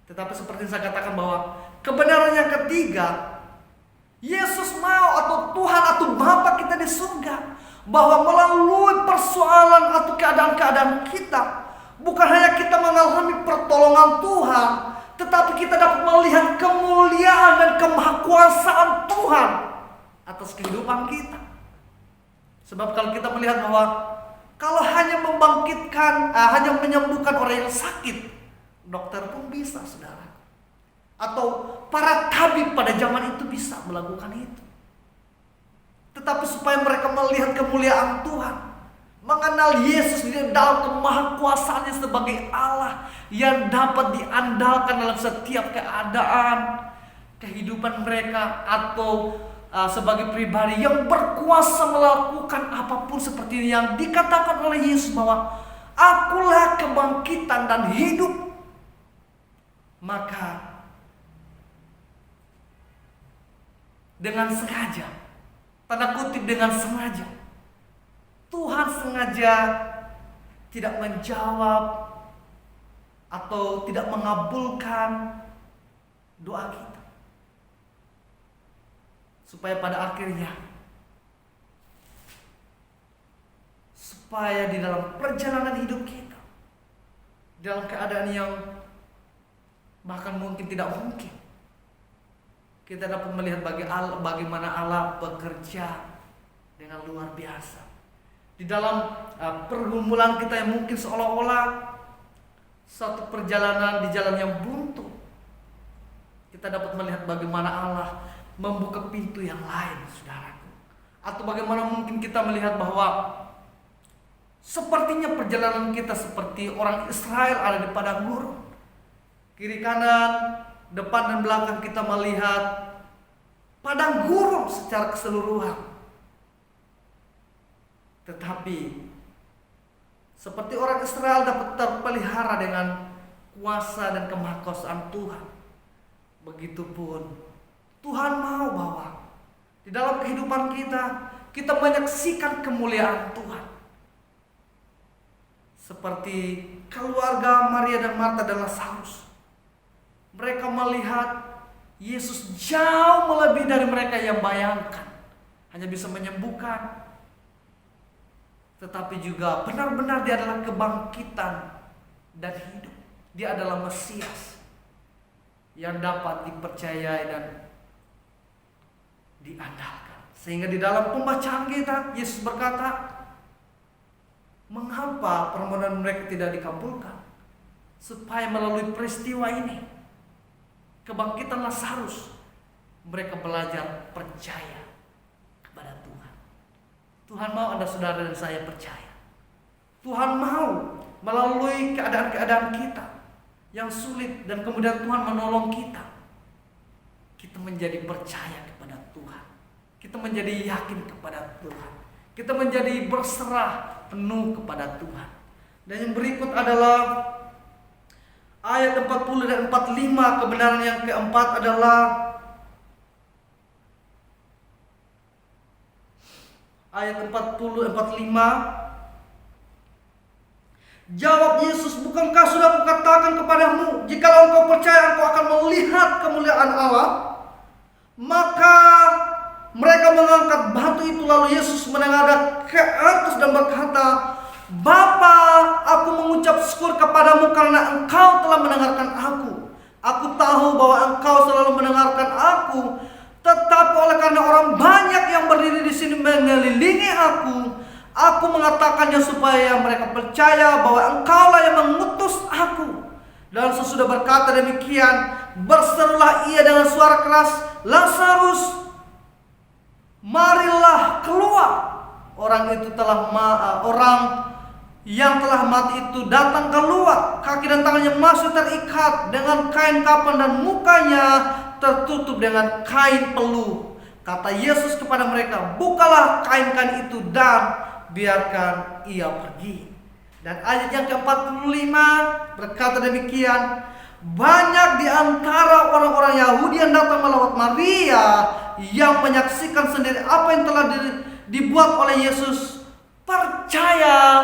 Tetapi seperti saya katakan bahwa kebenaran yang ketiga, Yesus mau, atau Tuhan atau Bapa kita di surga bahwa melalui persoalan atau keadaan-keadaan kita, bukan hanya kita mengalami pertolongan Tuhan, tetapi kita dapat melihat kemuliaan dan kemahakuasaan Tuhan atas kehidupan kita. Sebab kalau kita melihat bahwa kalau hanya membangkitkan, hanya menyembuhkan orang yang sakit, dokter pun bisa, saudara. Atau para tabib pada zaman itu bisa melakukan itu. Tetapi supaya mereka melihat kemuliaan Tuhan, mengenal Yesus di dalam kemahakuasaannya sebagai Allah yang dapat diandalkan dalam setiap keadaan kehidupan mereka, atau sebagai pribadi yang berkuasa melakukan apapun seperti yang dikatakan oleh Yesus bahwa akulah kebangkitan dan hidup. Maka dengan sengaja, tanda kutip dengan sengaja, Tuhan sengaja tidak menjawab atau tidak mengabulkan doa kita, supaya pada akhirnya, supaya di dalam perjalanan hidup kita, dalam keadaan yang bahkan mungkin tidak mungkin, kita dapat melihat bagaimana Allah bekerja dengan luar biasa. Di dalam pergumulan kita yang mungkin seolah-olah satu perjalanan di jalan yang buntu, kita dapat melihat bagaimana Allah membuka pintu yang lain, saudaraku. Atau bagaimana mungkin kita melihat bahwa sepertinya perjalanan kita seperti orang Israel ada di padang gurun. Kiri kanan, depan dan belakang kita melihat padang gurun secara keseluruhan. Tetapi seperti orang Israel dapat terpelihara dengan kuasa dan kemahakuasaan Tuhan, begitupun Tuhan mau bahwa di dalam kehidupan kita menyaksikan kemuliaan Tuhan. Seperti keluarga Maria dan Marta dan Lazarus. Mereka melihat Yesus jauh melebihi dari mereka yang bayangkan. Hanya bisa menyembuhkan, tetapi juga benar-benar dia adalah kebangkitan dan hidup. Dia adalah Mesias yang dapat dipercayai dan diandalkan. Sehingga di dalam pembacaan kita, Yesus berkata, mengapa permohonan mereka tidak dikabulkan? Supaya melalui peristiwa ini, kebangkitan Lazarus, mereka belajar percaya kepada Tuhan. Tuhan mau Anda, saudara dan saya, percaya. Tuhan mau melalui keadaan-keadaan kita yang sulit, dan kemudian Tuhan menolong kita. Kita menjadi percaya kepada Tuhan. Kita menjadi yakin kepada Tuhan. Kita menjadi berserah penuh kepada Tuhan. Dan yang berikut adalah ayat 40 dan 45. Kebenaran yang keempat adalah ayat 40-45. Jawab Yesus, bukankah sudah kukatakan kepadamu, jikalau engkau percaya, engkau akan melihat kemuliaan Allah? Maka mereka mengangkat batu itu. Lalu Yesus menengadah ke atas dan berkata, Bapa, aku mengucap syukur kepadamu karena engkau telah mendengarkan aku. Aku tahu bahwa engkau selalu mendengarkan aku, tetapi oleh karena orang banyak yang berdiri di sini mengelilingi aku mengatakannya supaya mereka percaya bahwa engkaulah yang mengutus aku. Dan sesudah berkata demikian, berserulah ia dengan suara keras, Lazarus, marilah keluar. Orang yang telah mati itu datang keluar, kaki dan tangannya masih terikat dengan kain kapan dan mukanya tertutup dengan kain peluh. Kata Yesus kepada mereka, bukalah kain-kain itu dan biarkan ia pergi. Dan ayat yang ke-45 berkata demikian, banyak di antara orang-orang Yahudi yang datang melawat Maria, yang menyaksikan sendiri apa yang telah dibuat oleh Yesus, percaya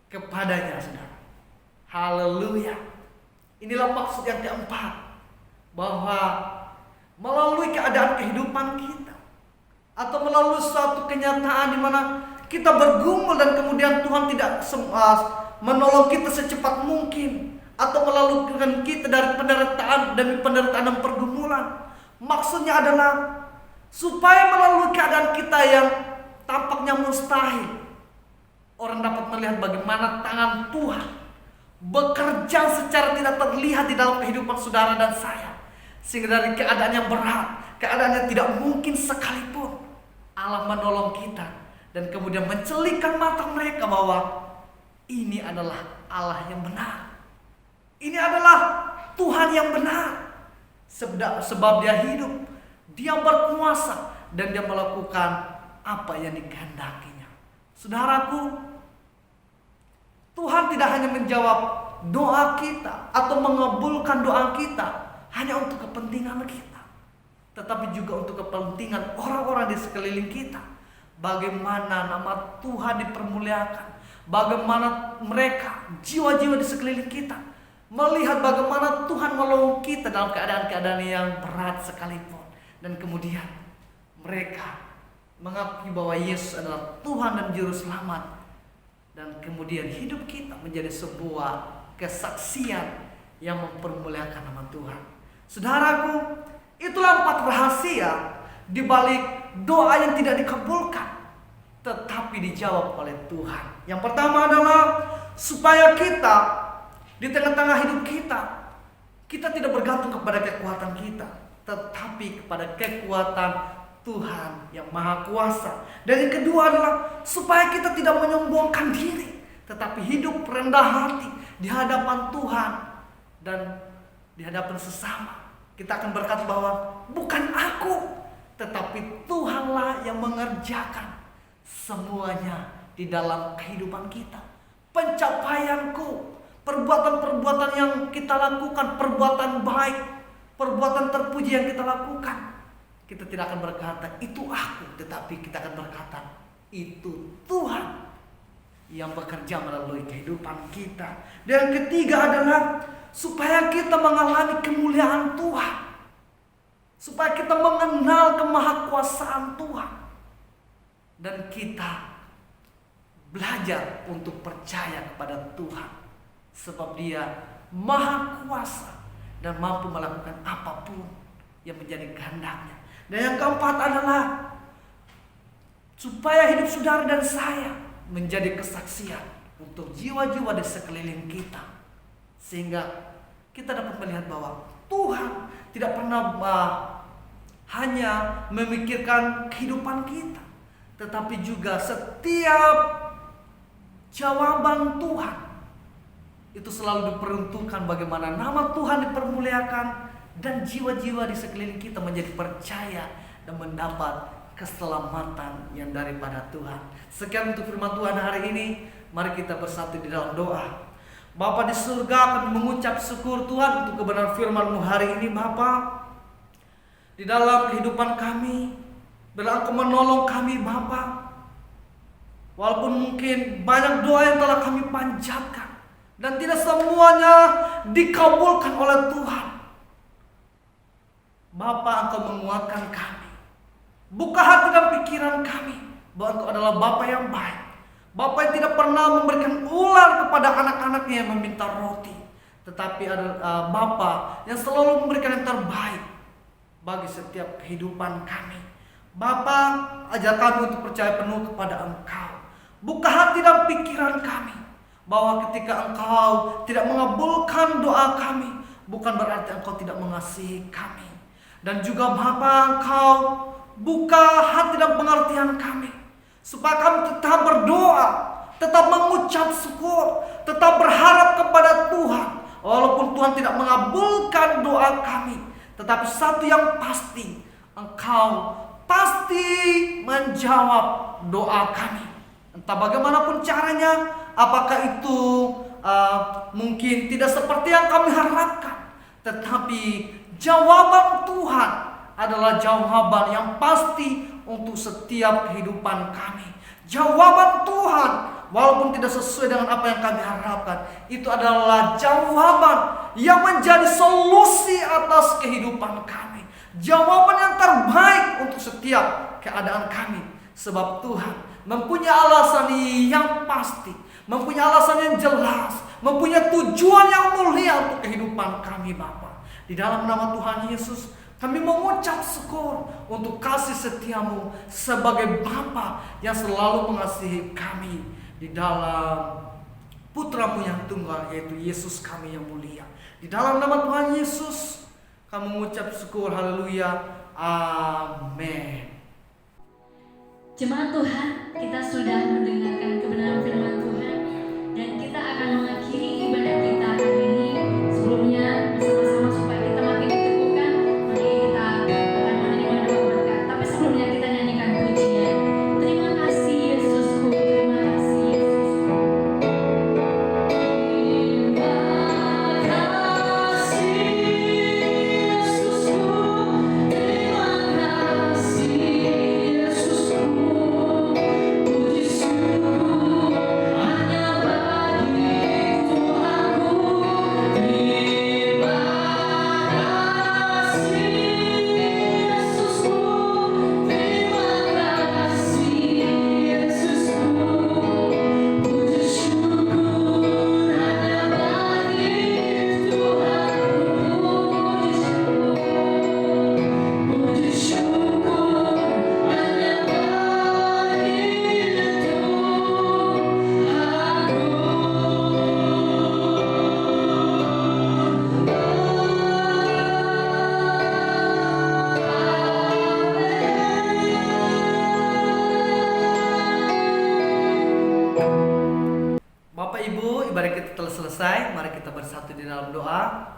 kepadanya, saudara. Haleluya. Inilah maksud yang keempat, bahwa melalui keadaan kehidupan kita, atau melalui suatu kenyataan di mana kita bergumul dan kemudian Tuhan tidak menolong kita secepat mungkin, atau melalukan kita dari penderitaan dan pergumulan. Maksudnya adalah supaya melalui keadaan kita yang tampaknya mustahil, orang dapat melihat bagaimana tangan Tuhan bekerja secara tidak terlihat di dalam kehidupan saudara dan saya. Sehingga dari keadaan yang berat, keadaan yang tidak mungkin sekalipun, Allah menolong kita dan kemudian mencelikan mata mereka bahwa ini adalah Allah yang benar. Ini adalah Tuhan yang benar. Sebab Dia hidup, Dia berkuasa, dan Dia melakukan apa yang dikehendakinya. Saudaraku, Tuhan tidak hanya menjawab doa kita atau mengabulkan doa kita hanya untuk kepentingan kita, tetapi juga untuk kepentingan orang-orang di sekeliling kita. Bagaimana nama Tuhan dipermuliakan, bagaimana mereka, jiwa-jiwa di sekeliling kita melihat bagaimana Tuhan menolong kita dalam keadaan-keadaan yang berat sekalipun. Dan kemudian mereka mengakui bahwa Yesus adalah Tuhan dan Juru Selamat. Dan kemudian hidup kita menjadi sebuah kesaksian yang mempermuliakan nama Tuhan. Saudaraku, itulah 4 rahasia di balik doa yang tidak dikabulkan tetapi dijawab oleh Tuhan. Yang pertama adalah supaya kita di tengah-tengah hidup kita tidak bergantung kepada kekuatan kita, tetapi kepada kekuatan Tuhan yang Maha Kuasa. Dan yang kedua adalah supaya kita tidak menyombongkan diri, tetapi hidup rendah hati di hadapan Tuhan dan di hadapan sesama. Kita akan berkata bahwa bukan aku, tetapi Tuhanlah yang mengerjakan semuanya di dalam kehidupan kita. Pencapaianku, perbuatan-perbuatan yang kita lakukan, perbuatan baik, perbuatan terpuji yang kita lakukan, kita tidak akan berkata itu aku, tetapi kita akan berkata itu Tuhan yang bekerja melalui kehidupan kita. Dan yang ketiga adalah supaya kita mengalami kemuliaan Tuhan, supaya kita mengenal kemahakuasaan Tuhan, dan kita belajar untuk percaya kepada Tuhan, sebab Dia Maha Kuasa dan mampu melakukan apapun yang menjadi kehendaknya. Dan yang keempat adalah supaya hidup saudara dan saya menjadi kesaksian untuk jiwa-jiwa di sekeliling kita, sehingga kita dapat melihat bahwa Tuhan tidak pernah hanya memikirkan kehidupan kita, tetapi juga setiap jawaban Tuhan itu selalu diperuntukkan bagaimana nama Tuhan dipermuliakan dan jiwa-jiwa di sekeliling kita menjadi percaya dan mendapat keselamatan yang daripada Tuhan. Sekian untuk firman Tuhan hari ini. Mari kita bersatu di dalam doa. Bapa di surga, kami mengucap syukur Tuhan untuk kebenaran firman-Mu hari ini Bapa. Di dalam kehidupan kami, bila Engkau menolong kami Bapa, walaupun mungkin banyak doa yang telah kami panjatkan dan tidak semuanya dikabulkan oleh Tuhan, Bapa, Engkau menguatkan kami. Buka hati dan pikiran kami bahwa Engkau adalah Bapa yang baik, Bapa yang tidak pernah memberikan ular kepada anak-anaknya yang meminta roti, tetapi adalah Bapa yang selalu memberikan yang terbaik bagi setiap kehidupan kami. Bapa, ajar kami untuk percaya penuh kepada Engkau. Buka hati dan pikiran kami bahwa ketika Engkau tidak mengabulkan doa kami, bukan berarti Engkau tidak mengasihi kami. Dan juga Bapa, Engkau buka hati dan pengertian kami supaya kami tetap berdoa, tetap mengucap syukur, tetap berharap kepada Tuhan. Walaupun Tuhan tidak mengabulkan doa kami, tetapi satu yang pasti, Engkau pasti menjawab doa kami. Entah bagaimanapun caranya, apakah itu mungkin tidak seperti yang kami harapkan, tetapi jawaban Tuhan adalah jawaban yang pasti untuk setiap kehidupan kami. Jawaban Tuhan, walaupun tidak sesuai dengan apa yang kami harapkan, itu adalah jawaban yang menjadi solusi atas kehidupan kami. Jawaban yang terbaik untuk setiap keadaan kami. Sebab Tuhan mempunyai alasan yang pasti, mempunyai alasan yang jelas, mempunyai tujuan yang mulia untuk kehidupan kami Bapa. Di dalam nama Tuhan Yesus, kami mengucap syukur untuk kasih setiamu sebagai Bapa yang selalu mengasihi kami. Di dalam Putramu yang tunggal, yaitu Yesus kami yang mulia. Di dalam nama Tuhan Yesus, kami mengucap syukur. Haleluya. Amin. Jemaat Tuhan, kita sudah mendengarkan kebenaran firman Tuhan dan kita akan mengakhiri ibadah kita hari ini. Sebelumnya bersama-sama supaya kita makin diteguhkan, mari kita akan menerima doa berkat. Tapi sebelumnya kita nyanyikan pujian. Terima kasih Yesusku, terima kasih Yesusku. Bapak Ibu, ibadah kita telah selesai. Mari kita bersatu di dalam doa.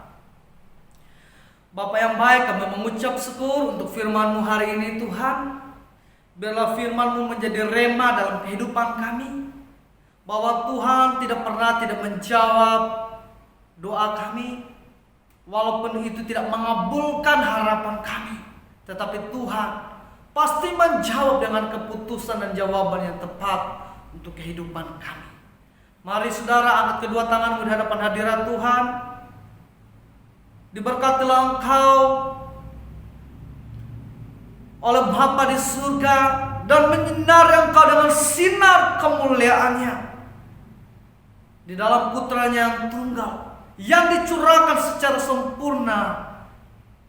Bapa yang baik, kami mengucap syukur untuk firman-Mu hari ini Tuhan. Biarlah firman-Mu menjadi rema dalam kehidupan kami. Bahwa Tuhan tidak pernah tidak menjawab doa kami. Walaupun itu tidak mengabulkan harapan kami. Tetapi Tuhan pasti menjawab dengan keputusan dan jawaban yang tepat untuk kehidupan kami. Mari saudara, angkat kedua tanganmu di hadapan hadirat Tuhan. Diberkatilah engkau oleh Bapa di surga dan menyinari engkau dengan sinar kemuliaannya di dalam Putranya yang tunggal, yang dicurahkan secara sempurna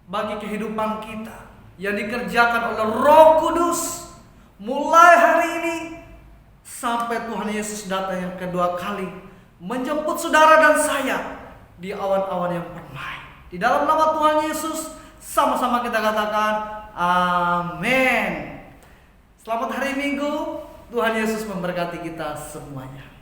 bagi kehidupan kita, yang dikerjakan oleh Roh Kudus mulai hari ini sampai Tuhan Yesus datang yang kedua kali menjemput saudara dan saya di awan-awan yang permai. Di dalam nama Tuhan Yesus, sama-sama kita katakan amin. Selamat hari Minggu. Tuhan Yesus memberkati kita semuanya.